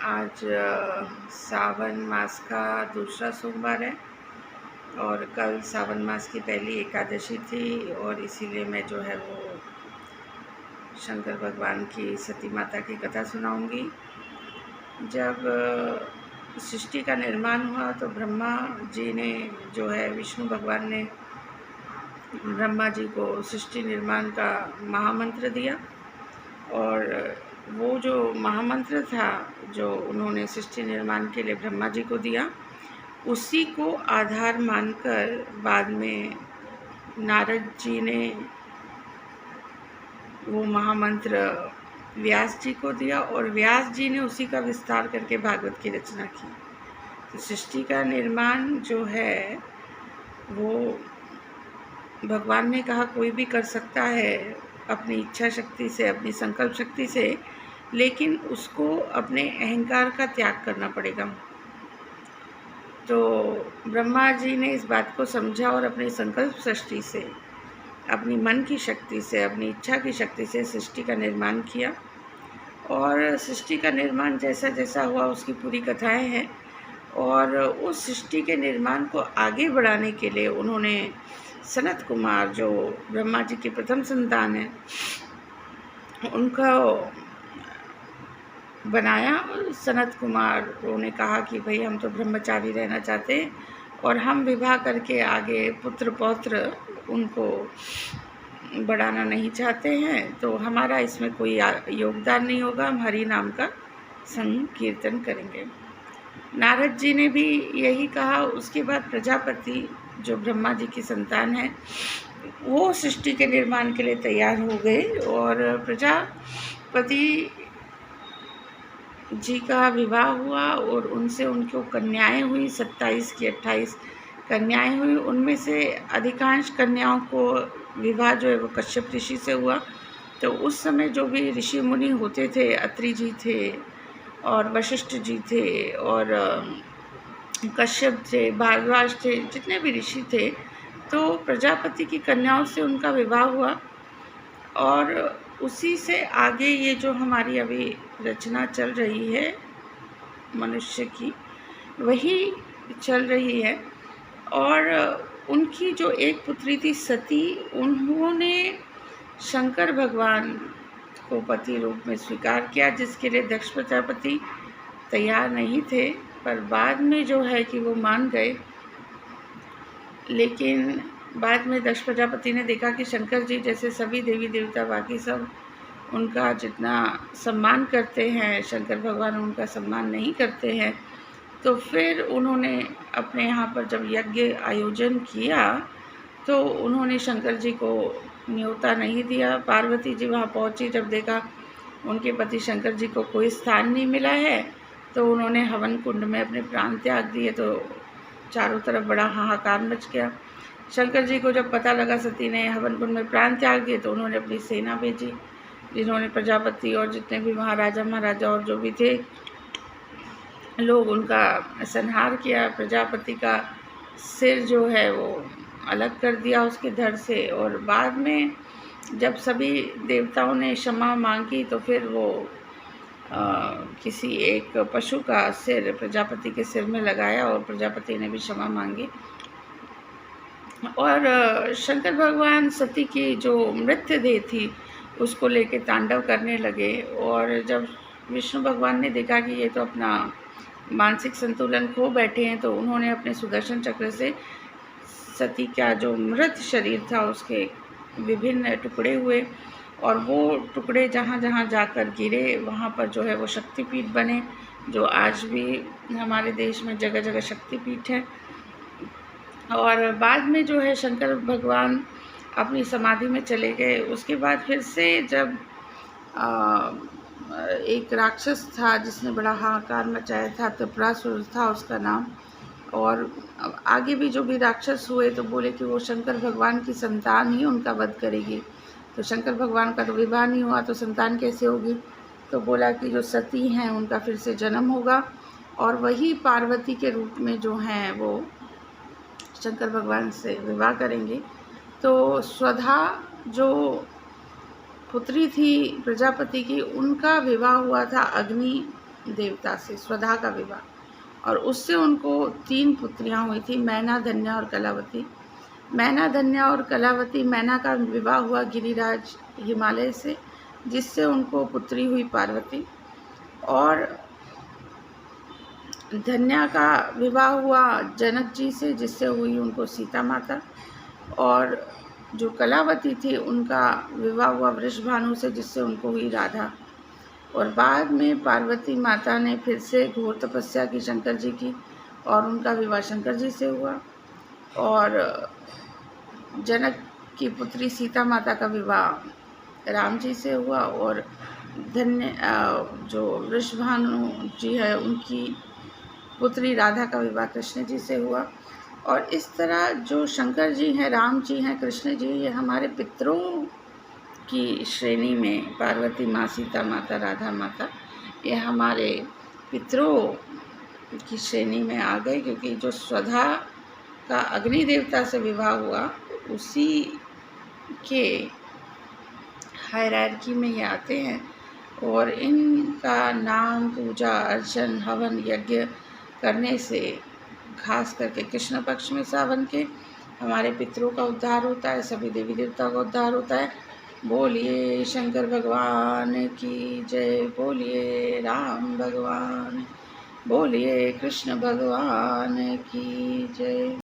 आज सावन मास का दूसरा सोमवार है और कल सावन मास की पहली एकादशी थी और इसीलिए मैं जो है वो शंकर भगवान की सती माता की कथा सुनाऊंगी। जब सृष्टि का निर्माण हुआ तो ब्रह्मा जी ने जो है विष्णु भगवान ने ब्रह्मा जी को सृष्टि निर्माण का महामंत्र दिया और वो जो महामंत्र था जो उन्होंने सृष्टि निर्माण के लिए ब्रह्मा जी को दिया, उसी को आधार मानकर बाद में नारद जी ने वो महामंत्र व्यास जी को दिया और व्यास जी ने उसी का विस्तार करके भागवत की रचना की। तो सृष्टि का निर्माण जो है वो भगवान ने कहा कोई भी कर सकता है अपनी इच्छा शक्ति से, अपनी संकल्प शक्ति से, लेकिन उसको अपने अहंकार का त्याग करना पड़ेगा। तो ब्रह्मा जी ने इस बात को समझा और अपनी संकल्प सृष्टि से, अपनी मन की शक्ति से, अपनी इच्छा की शक्ति से सृष्टि का निर्माण किया। और सृष्टि का निर्माण जैसा जैसा हुआ उसकी पूरी कथाएं हैं। और उस सृष्टि के निर्माण को आगे बढ़ाने के लिए उन्होंने सनत कुमार, जो ब्रह्मा जी की प्रथम संतान है, उनका बनाया। सनत कुमार ने कहा कि भाई हम तो ब्रह्मचारी रहना चाहते हैं और हम विवाह करके आगे पुत्र पौत्र उनको बढ़ाना नहीं चाहते हैं, तो हमारा इसमें कोई योगदान नहीं होगा, हम हरि नाम का संकीर्तन करेंगे। नारद जी ने भी यही कहा। उसके बाद प्रजापति जो ब्रह्मा जी की संतान है वो सृष्टि के निर्माण के लिए तैयार हो गए और प्रजापति जी का विवाह हुआ और उनसे उनको कन्याएं हुई। 27 की 28 कन्याएं हुई। उनमें से अधिकांश कन्याओं को विवाह जो है वो कश्यप ऋषि से हुआ। तो उस समय जो भी ऋषि मुनि होते थे, अत्रि जी थे और वशिष्ठ जी थे और कश्यप थे, भारद्वाज थे, जितने भी ऋषि थे, तो प्रजापति की कन्याओं से उनका विवाह हुआ। और उसी से आगे ये जो हमारी अभी रचना चल रही है मनुष्य की, वही चल रही है। और उनकी जो एक पुत्री थी सती, उन्होंने शंकर भगवान को पति रूप में स्वीकार किया, जिसके लिए दक्ष प्रजापति तैयार नहीं थे, पर बाद में जो है कि वो मान गए। लेकिन बाद में दक्ष प्रजापति ने देखा कि शंकर जी जैसे सभी देवी देवता बाकी सब उनका जितना सम्मान करते हैं, शंकर भगवान उनका सम्मान नहीं करते हैं। तो फिर उन्होंने अपने यहाँ पर जब यज्ञ आयोजन किया तो उन्होंने शंकर जी को न्योता नहीं दिया। पार्वती जी वहाँ पहुँची, जब देखा उनके पति शंकर जी को कोई स्थान नहीं मिला है तो उन्होंने हवन कुंड में अपने प्राण त्याग दिए। तो चारों तरफ बड़ा हाहाकार मच गया। शंकर जी को जब पता लगा सती ने हवन कुंड में प्राण त्याग दिए तो उन्होंने अपनी सेना भेजी, जिन्होंने प्रजापति और जितने भी महाराजा महाराजा और जो भी थे लोग, उनका संहार किया। प्रजापति का सिर जो है वो अलग कर दिया उसके धड़ से। और बाद में जब सभी देवताओं ने क्षमा मांगी तो फिर वो किसी एक पशु का सिर प्रजापति के सिर में लगाया और प्रजापति ने भी क्षमा मांगी। और शंकर भगवान सती की जो मृत्यु देह थी उसको लेके तांडव करने लगे। और जब विष्णु भगवान ने देखा कि ये तो अपना मानसिक संतुलन खो बैठे हैं, तो उन्होंने अपने सुदर्शन चक्र से सती का जो मृत शरीर था उसके विभिन्न टुकड़े हुए और वो टुकड़े जहाँ जहाँ जाकर गिरे वहाँ पर जो है वो शक्तिपीठ बने, जो आज भी हमारे देश में जगह जगह शक्तिपीठ है। और बाद में जो है शंकर भगवान अपनी समाधि में चले गए। उसके बाद फिर से जब एक राक्षस था जिसने बड़ा हाहाकार मचाया था, त्रिपुरासुर था उसका नाम, और आगे भी जो भी राक्षस हुए तो बोले कि वो शंकर भगवान की संतान ही उनका वध करेगी। तो शंकर भगवान का तो विवाह नहीं हुआ तो संतान कैसे होगी? तो बोला कि जो सती हैं उनका फिर से जन्म होगा और वही पार्वती के रूप में जो हैं वो शंकर भगवान से विवाह करेंगे। तो स्वधा जो पुत्री थी प्रजापति की, उनका विवाह हुआ था अग्नि देवता से, स्वधा का विवाह। और उससे उनको 3 पुत्रियां हुई थी, मैना, धन्या और कलावती। मैना, धन्या और कलावती, मैना का विवाह हुआ गिरिराज हिमालय से, जिससे उनको पुत्री हुई पार्वती। और धन्या का विवाह हुआ जनक जी से, जिससे हुई उनको सीता माता। और जो कलावती थी उनका विवाह हुआ वृषभानु से, जिससे उनको हुई राधा। और बाद में पार्वती माता ने फिर से घोर तपस्या की शंकर जी की, और उनका विवाह शंकर जी से हुआ। और जनक की पुत्री सीता माता का विवाह राम जी से हुआ। और जो वृषभानु जी है उनकी पुत्री राधा का विवाह कृष्ण जी से हुआ। और इस तरह जो शंकर जी हैं, राम जी हैं, कृष्ण जी, ये हमारे पितरों की श्रेणी में, पार्वती माँ, सीता माता, राधा माता, ये हमारे पितरों की श्रेणी में आ गए, क्योंकि जो स्वधा का अग्नि देवता से विवाह हुआ उसी के हायरार्की में ये आते हैं। और इनका नाम, पूजा अर्चन, हवन, यज्ञ करने से, खास करके कृष्ण पक्ष में सावन के, हमारे पितरों का उद्धार होता है, सभी देवी देवताओं का उद्धार होता है। बोलिए शंकर भगवान की जय, बोलिए राम भगवान, बोलिए कृष्ण भगवान की जय।